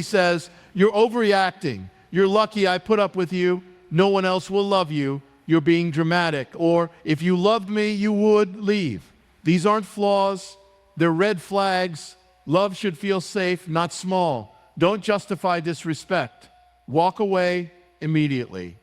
He says, "You're overreacting. You're lucky I put up with you. No one else will love you. You're being dramatic." Or, "If you loved me, you would leave." These aren't flaws. They're red flags. Love should feel safe, not small. Don't justify disrespect. Walk away immediately.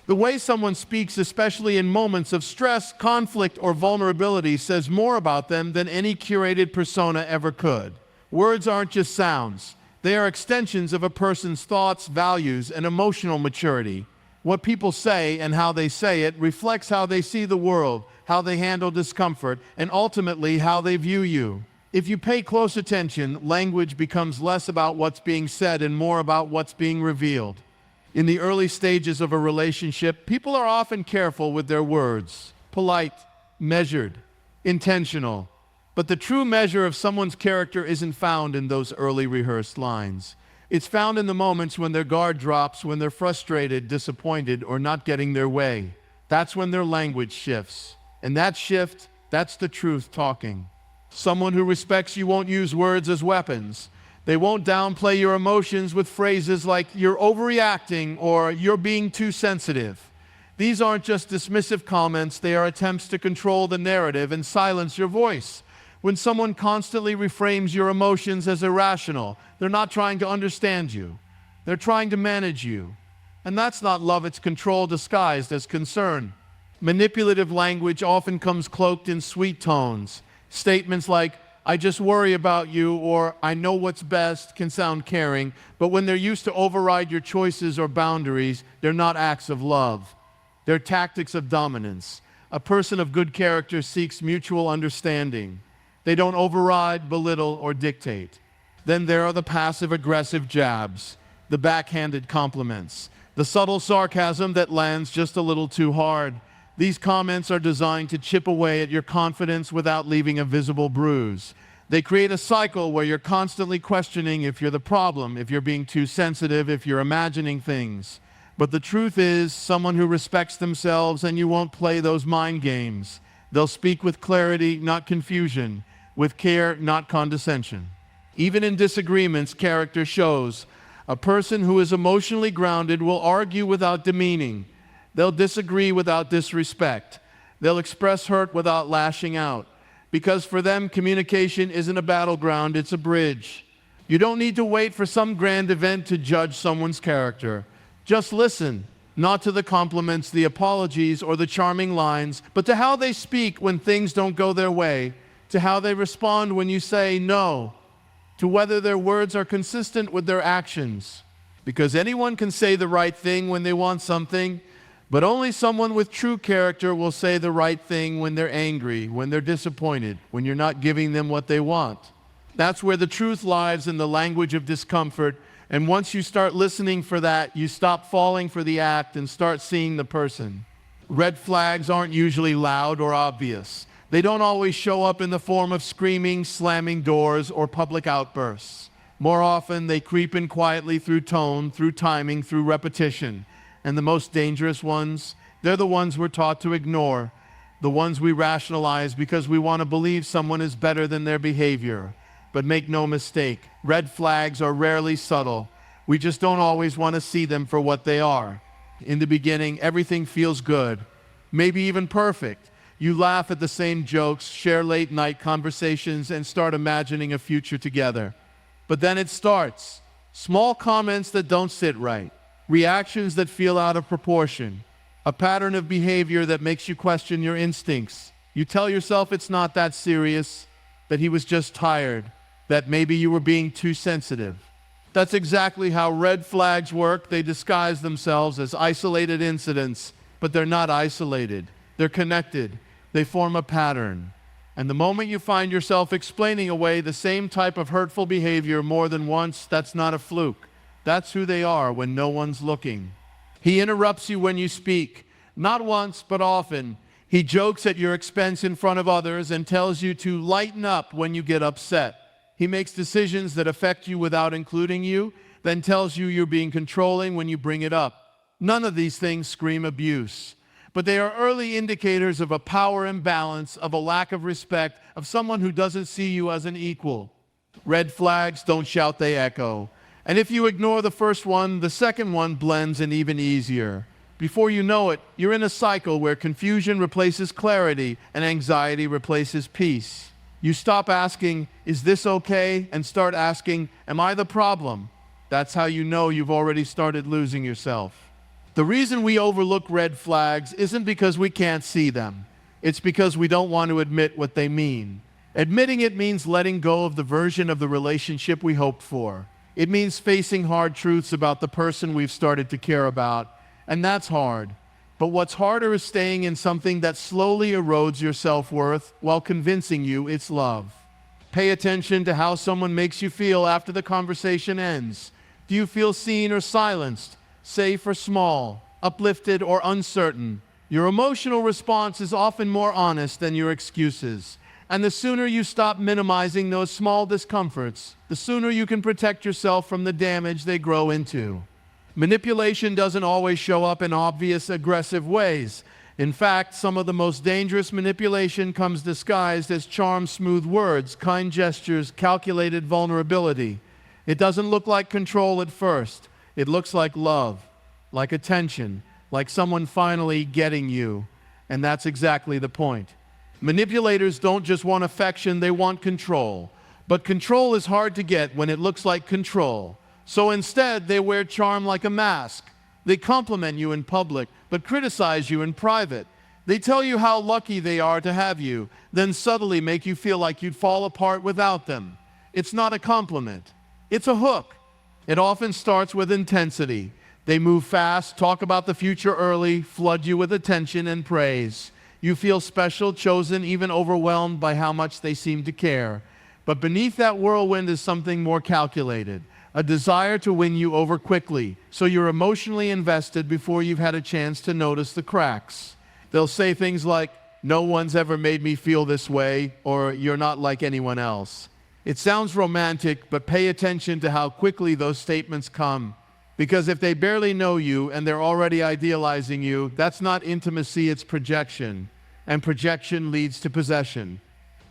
The way someone speaks, especially in moments of stress, conflict, or vulnerability, says more about them than any curated persona ever could. Words aren't just sounds. They are extensions of a person's thoughts, values, and emotional maturity. What people say and how they say it reflects how they see the world, how they handle discomfort, and ultimately how they view you. If you pay close attention, language becomes less about what's being said and more about what's being revealed. In the early stages of a relationship, people are often careful with their words, polite, measured, intentional. But the true measure of someone's character isn't found in those early rehearsed lines. It's found in the moments when their guard drops, when they're frustrated, disappointed, or not getting their way. That's when their language shifts. And that shift, that's the truth talking. Someone who respects you won't use words as weapons. They won't downplay your emotions with phrases like "you're overreacting" or "you're being too sensitive." These aren't just dismissive comments, they are attempts to control the narrative and silence your voice. When someone constantly reframes your emotions as irrational, they're not trying to understand you. They're trying to manage you. And that's not love, it's control disguised as concern. Manipulative language often comes cloaked in sweet tones. Statements like, "I just worry about you," or "I know what's best," can sound caring, but when they're used to override your choices or boundaries, they're not acts of love. They're tactics of dominance. A person of good character seeks mutual understanding. They don't override, belittle, or dictate. Then there are the passive-aggressive jabs, the backhanded compliments, the subtle sarcasm that lands just a little too hard. These comments are designed to chip away at your confidence without leaving a visible bruise. They create a cycle where you're constantly questioning if you're the problem, if you're being too sensitive, if you're imagining things. But the truth is, someone who respects themselves and you won't play those mind games. They'll speak with clarity, not confusion, with care, not condescension. Even in disagreements, character shows. A person who is emotionally grounded will argue without demeaning. They'll disagree without disrespect. They'll express hurt without lashing out. Because for them, communication isn't a battleground, it's a bridge. You don't need to wait for some grand event to judge someone's character. Just listen, not to the compliments, the apologies, or the charming lines, but to how they speak when things don't go their way, to how they respond when you say no, to whether their words are consistent with their actions. Because anyone can say the right thing when they want something, but only someone with true character will say the right thing when they're angry, when they're disappointed, when you're not giving them what they want. That's where the truth lies, in the language of discomfort. And once you start listening for that, you stop falling for the act and start seeing the person. Red flags aren't usually loud or obvious. They don't always show up in the form of screaming, slamming doors, or public outbursts. More often, they creep in quietly through tone, through timing, through repetition. And the most dangerous ones, they're the ones we're taught to ignore, the ones we rationalize because we want to believe someone is better than their behavior. But make no mistake, red flags are rarely subtle. We just don't always want to see them for what they are. In the beginning, everything feels good, maybe even perfect. You laugh at the same jokes, share late-night conversations, and start imagining a future together. But then it starts. Small comments that don't sit right. Reactions that feel out of proportion. A pattern of behavior that makes you question your instincts. You tell yourself it's not that serious, that he was just tired, that maybe you were being too sensitive. That's exactly how red flags work. They disguise themselves as isolated incidents, but they're not isolated. They're connected. They form a pattern. And the moment you find yourself explaining away the same type of hurtful behavior more than once, that's not a fluke. That's who they are when no one's looking. He interrupts you when you speak, not once, but often. He jokes at your expense in front of others and tells you to lighten up when you get upset. He makes decisions that affect you without including you, then tells you you're being controlling when you bring it up. None of these things scream abuse, but they are early indicators of a power imbalance, of a lack of respect, of someone who doesn't see you as an equal. Red flags don't shout, they echo. And if you ignore the first one, the second one blends in even easier. Before you know it, you're in a cycle where confusion replaces clarity and anxiety replaces peace. You stop asking, "Is this okay?" and start asking, "Am I the problem?" That's how you know you've already started losing yourself. The reason we overlook red flags isn't because we can't see them. It's because we don't want to admit what they mean. Admitting it means letting go of the version of the relationship we hoped for. It means facing hard truths about the person we've started to care about. And that's hard. But what's harder is staying in something that slowly erodes your self-worth while convincing you it's love. Pay attention to how someone makes you feel after the conversation ends. Do you feel seen or silenced, safe or small, uplifted or uncertain? Your emotional response is often more honest than your excuses. And the sooner you stop minimizing those small discomforts, the sooner you can protect yourself from the damage they grow into. Manipulation doesn't always show up in obvious, aggressive ways. In fact, some of the most dangerous manipulation comes disguised as charm, smooth words, kind gestures, calculated vulnerability. It doesn't look like control at first. It looks like love, like attention, like someone finally getting you. And that's exactly the point. Manipulators don't just want affection, they want control. But control is hard to get when it looks like control. So instead, they wear charm like a mask. They compliment you in public, but criticize you in private. They tell you how lucky they are to have you, then subtly make you feel like you'd fall apart without them. It's not a compliment. It's a hook. It often starts with intensity. They move fast, talk about the future early, flood you with attention and praise. You feel special, chosen, even overwhelmed by how much they seem to care. But beneath that whirlwind is something more calculated. A desire to win you over quickly, so you're emotionally invested before you've had a chance to notice the cracks. They'll say things like, "No one's ever made me feel this way," or "You're not like anyone else." It sounds romantic, but pay attention to how quickly those statements come. Because if they barely know you and they're already idealizing you, that's not intimacy, it's projection. And projection leads to possession.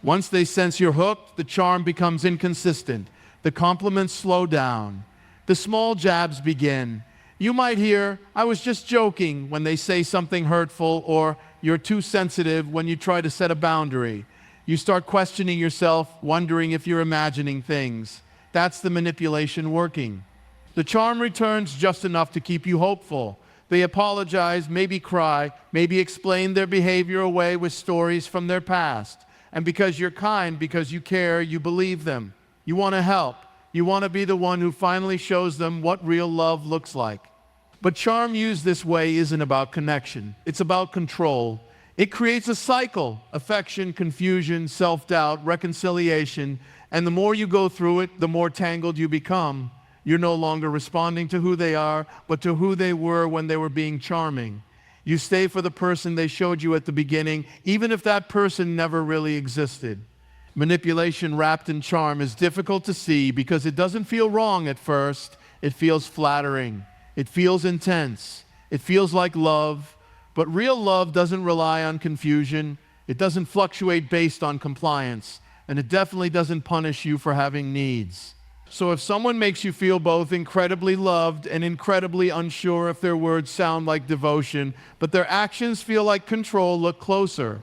Once they sense you're hooked, the charm becomes inconsistent. The compliments slow down. The small jabs begin. You might hear, "I was just joking," when they say something hurtful, or "You're too sensitive," when you try to set a boundary. You start questioning yourself, wondering if you're imagining things. That's the manipulation working. The charm returns just enough to keep you hopeful. They apologize, maybe cry, maybe explain their behavior away with stories from their past. And because you're kind, because you care, you believe them. You want to help. You want to be the one who finally shows them what real love looks like. But charm used this way isn't about connection. It's about control. It creates a cycle: affection, confusion, self-doubt, reconciliation. And the more you go through it, the more tangled you become. You're no longer responding to who they are, but to who they were when they were being charming. You stay for the person they showed you at the beginning, even if that person never really existed. Manipulation wrapped in charm is difficult to see because it doesn't feel wrong at first. It feels flattering. It feels intense. It feels like love. But real love doesn't rely on confusion. It doesn't fluctuate based on compliance. And it definitely doesn't punish you for having needs. So if someone makes you feel both incredibly loved and incredibly unsure if their words sound like devotion, but their actions feel like control, look closer.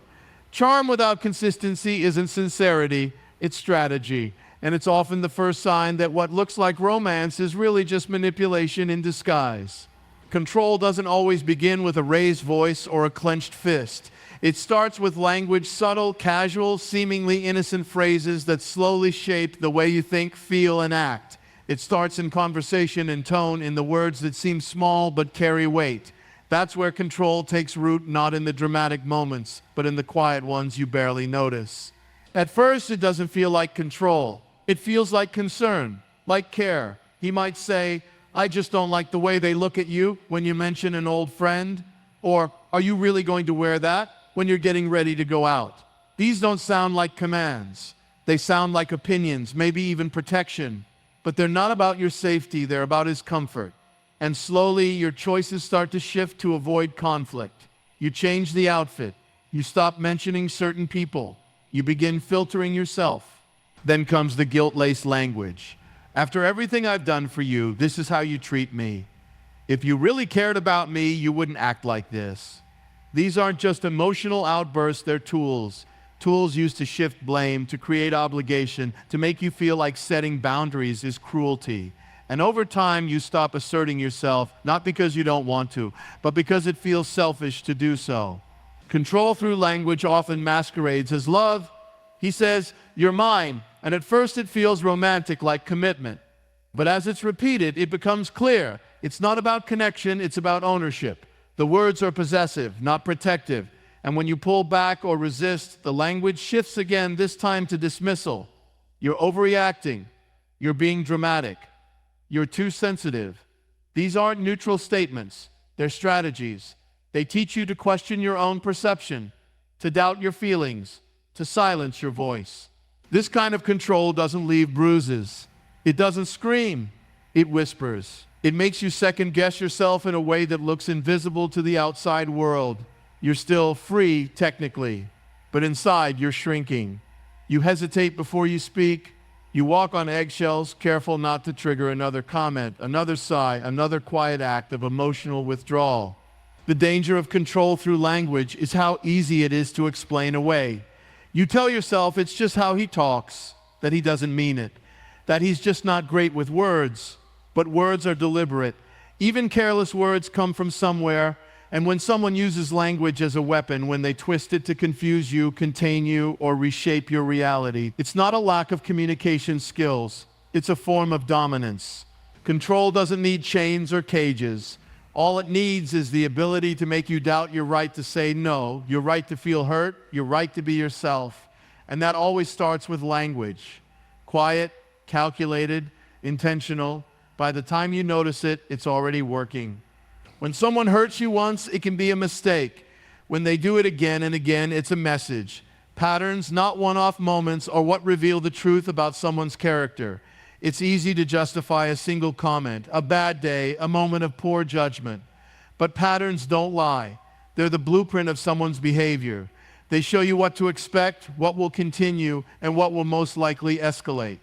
Charm without consistency isn't sincerity, it's strategy. And it's often the first sign that what looks like romance is really just manipulation in disguise. Control doesn't always begin with a raised voice or a clenched fist. It starts with language, subtle, casual, seemingly innocent phrases that slowly shape the way you think, feel, and act. It starts in conversation and tone, in the words that seem small but carry weight. That's where control takes root, not in the dramatic moments, but in the quiet ones you barely notice. At first, it doesn't feel like control. It feels like concern, like care. He might say, "I just don't like the way they look at you," when you mention an old friend. Or, "Are you really going to wear that?" when you're getting ready to go out. These don't sound like commands. They sound like opinions, maybe even protection. But they're not about your safety, they're about his comfort. And slowly, your choices start to shift to avoid conflict. You change the outfit. You stop mentioning certain people. You begin filtering yourself. Then comes the guilt-laced language. After everything I've done for you, this is how you treat me. If you really cared about me, you wouldn't act like this. These aren't just emotional outbursts, they're tools. Tools used to shift blame, to create obligation, to make you feel like setting boundaries is cruelty. And over time, you stop asserting yourself, not because you don't want to, but because it feels selfish to do so. Control through language often masquerades as love. He says, "You're mine," and at first it feels romantic, like commitment. But as it's repeated, it becomes clear. It's not about connection, it's about ownership. The words are possessive, not protective. And when you pull back or resist, the language shifts again, this time to dismissal. You're overreacting. You're being dramatic. You're too sensitive. These aren't neutral statements. They're strategies. They teach you to question your own perception, to doubt your feelings, to silence your voice. This kind of control doesn't leave bruises. It doesn't scream. It whispers. It makes you second-guess yourself in a way that looks invisible to the outside world. You're still free, technically, but inside you're shrinking. You hesitate before you speak. You walk on eggshells, careful not to trigger another comment, another sigh, another quiet act of emotional withdrawal. The danger of control through language is how easy it is to explain away. You tell yourself it's just how he talks, that he doesn't mean it, that he's just not great with words. But words are deliberate. Even careless words come from somewhere, and when someone uses language as a weapon, when they twist it to confuse you, contain you, or reshape your reality, it's not a lack of communication skills. It's a form of dominance. Control doesn't need chains or cages. All it needs is the ability to make you doubt your right to say no, your right to feel hurt, your right to be yourself. And that always starts with language. Quiet, calculated, intentional. By the time you notice it, it's already working. When someone hurts you once, it can be a mistake. When they do it again and again, it's a message. Patterns, not one-off moments, are what reveal the truth about someone's character. It's easy to justify a single comment, a bad day, a moment of poor judgment. But patterns don't lie. They're the blueprint of someone's behavior. They show you what to expect, what will continue, and what will most likely escalate.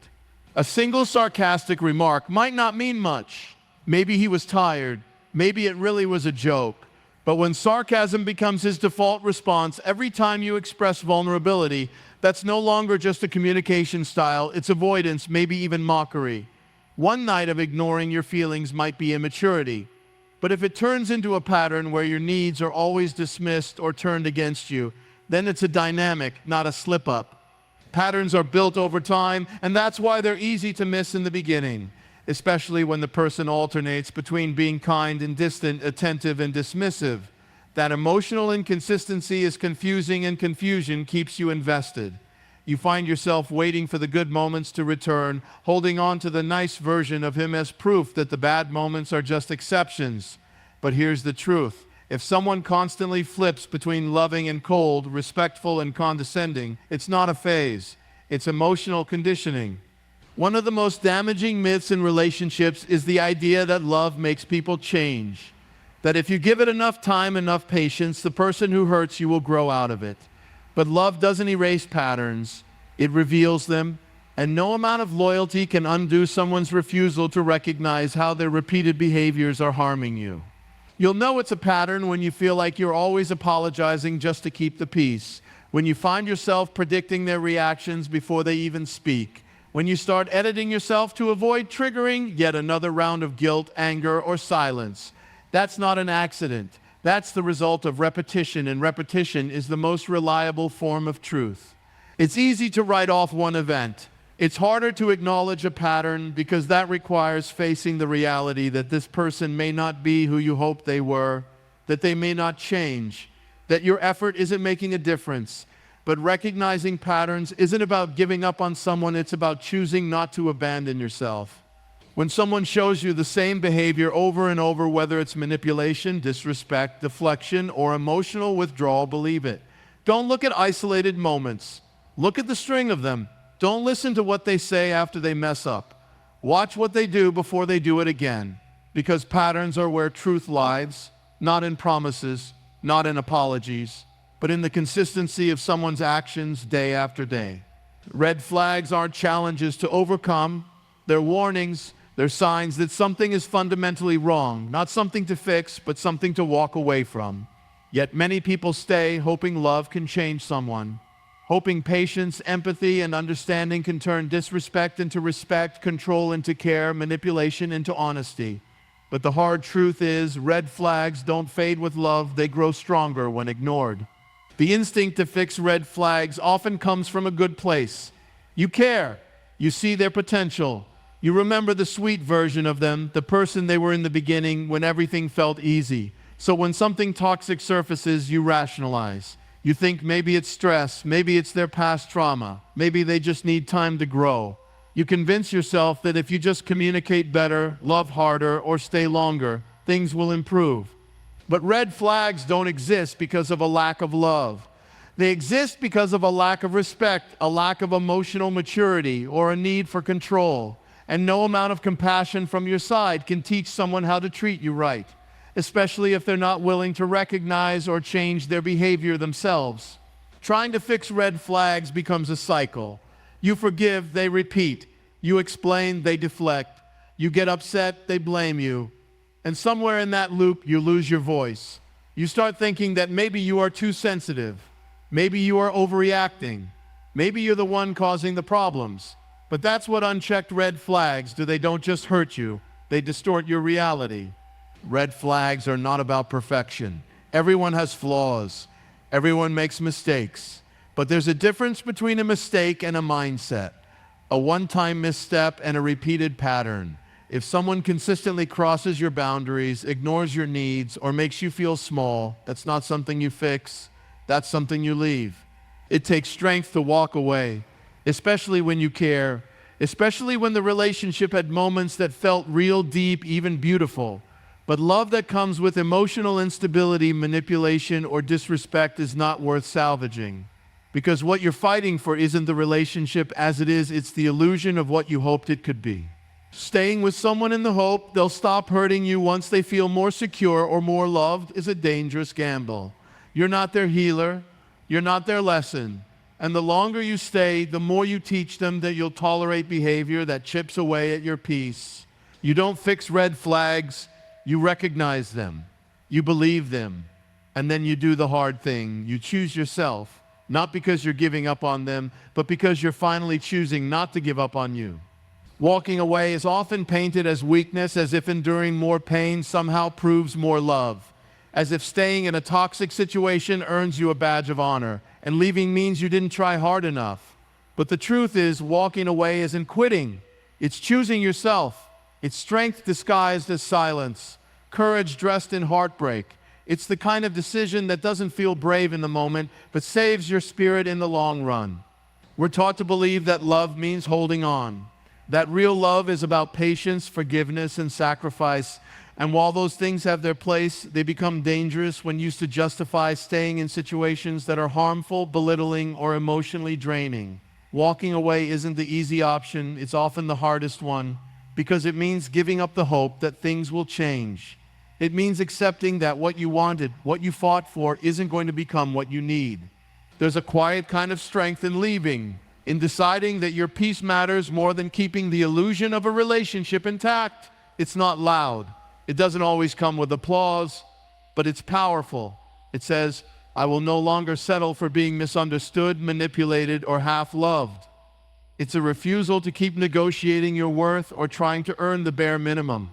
A single sarcastic remark might not mean much. Maybe he was tired. Maybe it really was a joke. But when sarcasm becomes his default response every time you express vulnerability, that's no longer just a communication style, it's avoidance, maybe even mockery. One night of ignoring your feelings might be immaturity. But if it turns into a pattern where your needs are always dismissed or turned against you, then it's a dynamic, not a slip-up. Patterns are built over time, and that's why they're easy to miss in the beginning, especially when the person alternates between being kind and distant, attentive and dismissive. That emotional inconsistency is confusing, and confusion keeps you invested. You find yourself waiting for the good moments to return, holding on to the nice version of him as proof that the bad moments are just exceptions. But here's the truth. If someone constantly flips between loving and cold, respectful and condescending, it's not a phase. It's emotional conditioning. One of the most damaging myths in relationships is the idea that love makes people change. That if you give it enough time, enough patience, the person who hurts you will grow out of it. But love doesn't erase patterns. It reveals them. And no amount of loyalty can undo someone's refusal to recognize how their repeated behaviors are harming you. You'll know it's a pattern when you feel like you're always apologizing just to keep the peace, when you find yourself predicting their reactions before they even speak, when you start editing yourself to avoid triggering yet another round of guilt, anger, or silence. That's not an accident. That's the result of repetition, and repetition is the most reliable form of truth. It's easy to write off one event. It's harder to acknowledge a pattern because that requires facing the reality that this person may not be who you hoped they were, that they may not change, that your effort isn't making a difference. But recognizing patterns isn't about giving up on someone, it's about choosing not to abandon yourself. When someone shows you the same behavior over and over, whether it's manipulation, disrespect, deflection, or emotional withdrawal, believe it. Don't look at isolated moments. Look at the string of them. Don't listen to what they say after they mess up. Watch what they do before they do it again. Because patterns are where truth lies, not in promises, not in apologies, but in the consistency of someone's actions day after day. Red flags aren't challenges to overcome. They're warnings, they're signs that something is fundamentally wrong, not something to fix, but something to walk away from. Yet many people stay hoping love can change someone, hoping patience, empathy, and understanding can turn disrespect into respect, control into care, manipulation into honesty. But the hard truth is, red flags don't fade with love, they grow stronger when ignored. The instinct to fix red flags often comes from a good place. You care, you see their potential, you remember the sweet version of them, the person they were in the beginning when everything felt easy. So when something toxic surfaces, you rationalize. You think maybe it's stress, maybe it's their past trauma, maybe they just need time to grow. You convince yourself that if you just communicate better, love harder, or stay longer, things will improve. But red flags don't exist because of a lack of love. They exist because of a lack of respect, a lack of emotional maturity, or a need for control. And no amount of compassion from your side can teach someone how to treat you right, especially if they're not willing to recognize or change their behavior themselves. Trying to fix red flags becomes a cycle. You forgive, they repeat. You explain, they deflect. You get upset, they blame you. And somewhere in that loop, you lose your voice. You start thinking that maybe you are too sensitive. Maybe you are overreacting. Maybe you're the one causing the problems. But that's what unchecked red flags do. They don't just hurt you, they distort your reality. Red flags are not about perfection. Everyone has flaws. Everyone makes mistakes. But there's a difference between a mistake and a mindset, a one-time misstep and a repeated pattern. If someone consistently crosses your boundaries, ignores your needs, or makes you feel small, that's not something you fix, that's something you leave. It takes strength to walk away, especially when you care, especially when the relationship had moments that felt real, deep, even beautiful. But love that comes with emotional instability, manipulation, or disrespect is not worth salvaging. Because what you're fighting for isn't the relationship as it is, it's the illusion of what you hoped it could be. Staying with someone in the hope they'll stop hurting you once they feel more secure or more loved is a dangerous gamble. You're not their healer, you're not their lesson. And the longer you stay, the more you teach them that you'll tolerate behavior that chips away at your peace. You don't fix red flags, you recognize them, you believe them, and then you do the hard thing. You choose yourself, not because you're giving up on them, but because you're finally choosing not to give up on you. Walking away is often painted as weakness, as if enduring more pain somehow proves more love, as if staying in a toxic situation earns you a badge of honor, and leaving means you didn't try hard enough. But the truth is, walking away isn't quitting. It's choosing yourself. It's strength disguised as silence, courage dressed in heartbreak. It's the kind of decision that doesn't feel brave in the moment, but saves your spirit in the long run. We're taught to believe that love means holding on, that real love is about patience, forgiveness, and sacrifice. And while those things have their place, they become dangerous when used to justify staying in situations that are harmful, belittling, or emotionally draining. Walking away isn't the easy option, it's often the hardest one, because it means giving up the hope that things will change. It means accepting that what you wanted, what you fought for, isn't going to become what you need. There's a quiet kind of strength in leaving, in deciding that your peace matters more than keeping the illusion of a relationship intact. It's not loud. It doesn't always come with applause, but it's powerful. It says, I will no longer settle for being misunderstood, manipulated, or half-loved. It's a refusal to keep negotiating your worth or trying to earn the bare minimum.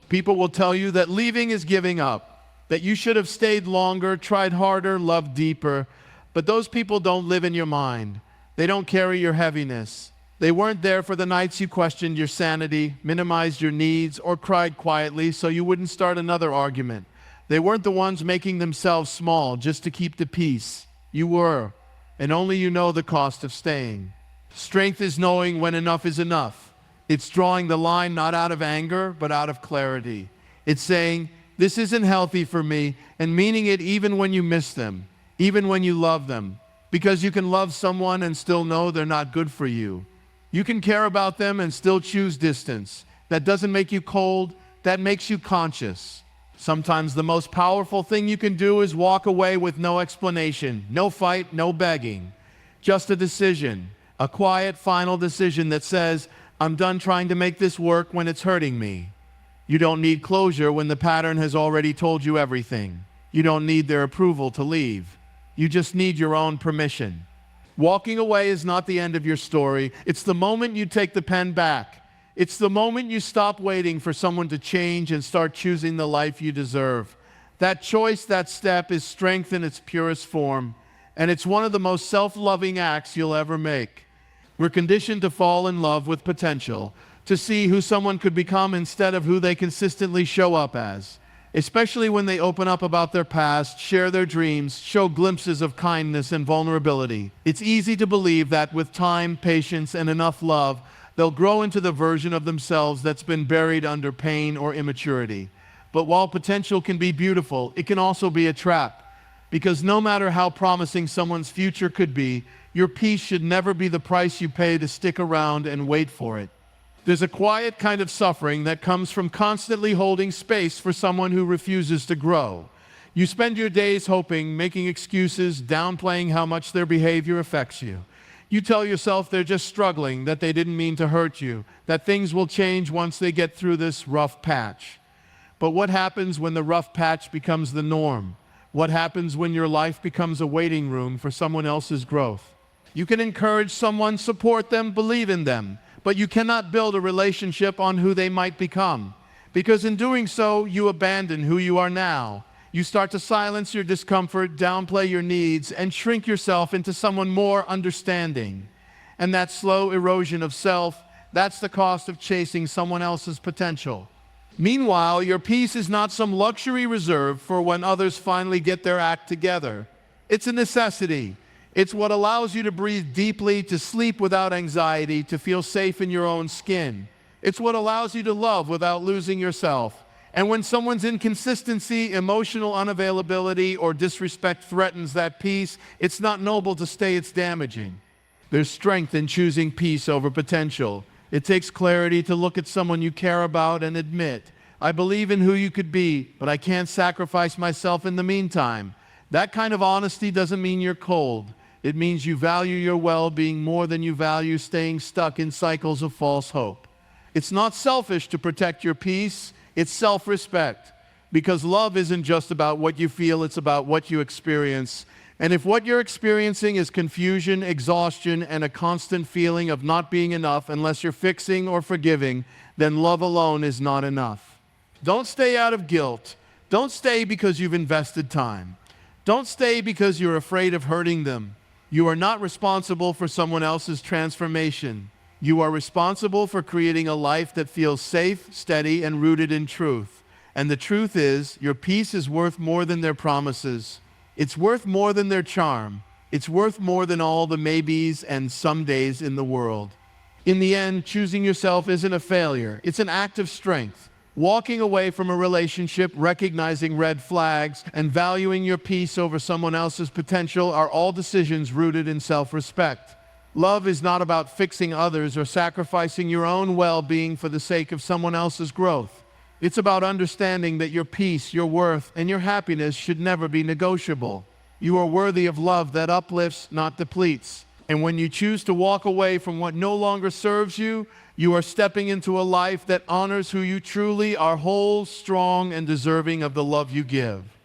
People will tell you that leaving is giving up, that you should have stayed longer, tried harder, loved deeper. But those people don't live in your mind. They don't carry your heaviness. They weren't there for the nights you questioned your sanity, minimized your needs, or cried quietly so you wouldn't start another argument. They weren't the ones making themselves small just to keep the peace. You were, and only you know the cost of staying. Strength is knowing when enough is enough. It's drawing the line not out of anger, but out of clarity. It's saying, this isn't healthy for me, and meaning it even when you miss them, even when you love them, because you can love someone and still know they're not good for you. You can care about them and still choose distance. That doesn't make you cold, that makes you conscious. Sometimes the most powerful thing you can do is walk away with no explanation, no fight, no begging. Just a decision, a quiet final decision that says, I'm done trying to make this work when it's hurting me. You don't need closure when the pattern has already told you everything. You don't need their approval to leave. You just need your own permission. Walking away is not the end of your story. It's the moment you take the pen back. It's the moment you stop waiting for someone to change and start choosing the life you deserve. That choice, that step, is strength in its purest form, and it's one of the most self-loving acts you'll ever make. We're conditioned to fall in love with potential, to see who someone could become instead of who they consistently show up as, especially when they open up about their past, share their dreams, show glimpses of kindness and vulnerability. It's easy to believe that with time, patience, and enough love, they'll grow into the version of themselves that's been buried under pain or immaturity. But while potential can be beautiful, it can also be a trap. Because no matter how promising someone's future could be, your peace should never be the price you pay to stick around and wait for it. There's a quiet kind of suffering that comes from constantly holding space for someone who refuses to grow. You spend your days hoping, making excuses, downplaying how much their behavior affects you. You tell yourself they're just struggling, that they didn't mean to hurt you, that things will change once they get through this rough patch. But what happens when the rough patch becomes the norm? What happens when your life becomes a waiting room for someone else's growth? You can encourage someone, support them, believe in them, but you cannot build a relationship on who they might become. Because in doing so, you abandon who you are now. You start to silence your discomfort, downplay your needs, and shrink yourself into someone more understanding. And that slow erosion of self, that's the cost of chasing someone else's potential. Meanwhile, your peace is not some luxury reserved for when others finally get their act together. It's a necessity. It's what allows you to breathe deeply, to sleep without anxiety, to feel safe in your own skin. It's what allows you to love without losing yourself. And when someone's inconsistency, emotional unavailability, or disrespect threatens that peace, it's not noble to stay, it's damaging. There's strength in choosing peace over potential. It takes clarity to look at someone you care about and admit, I believe in who you could be, but I can't sacrifice myself in the meantime. That kind of honesty doesn't mean you're cold. It means you value your well-being more than you value staying stuck in cycles of false hope. It's not selfish to protect your peace. It's self-respect, because love isn't just about what you feel, it's about what you experience. And if what you're experiencing is confusion, exhaustion, and a constant feeling of not being enough unless you're fixing or forgiving, then love alone is not enough. Don't stay out of guilt. Don't stay because you've invested time. Don't stay because you're afraid of hurting them. You are not responsible for someone else's transformation. You are responsible for creating a life that feels safe, steady, and rooted in truth. And the truth is, your peace is worth more than their promises. It's worth more than their charm. It's worth more than all the maybes and somedays in the world. In the end, choosing yourself isn't a failure. It's an act of strength. Walking away from a relationship, recognizing red flags, and valuing your peace over someone else's potential are all decisions rooted in self-respect. Love is not about fixing others or sacrificing your own well-being for the sake of someone else's growth. It's about understanding that your peace, your worth, and your happiness should never be negotiable. You are worthy of love that uplifts, not depletes. And when you choose to walk away from what no longer serves you, you are stepping into a life that honors who you truly are, whole, strong, and deserving of the love you give.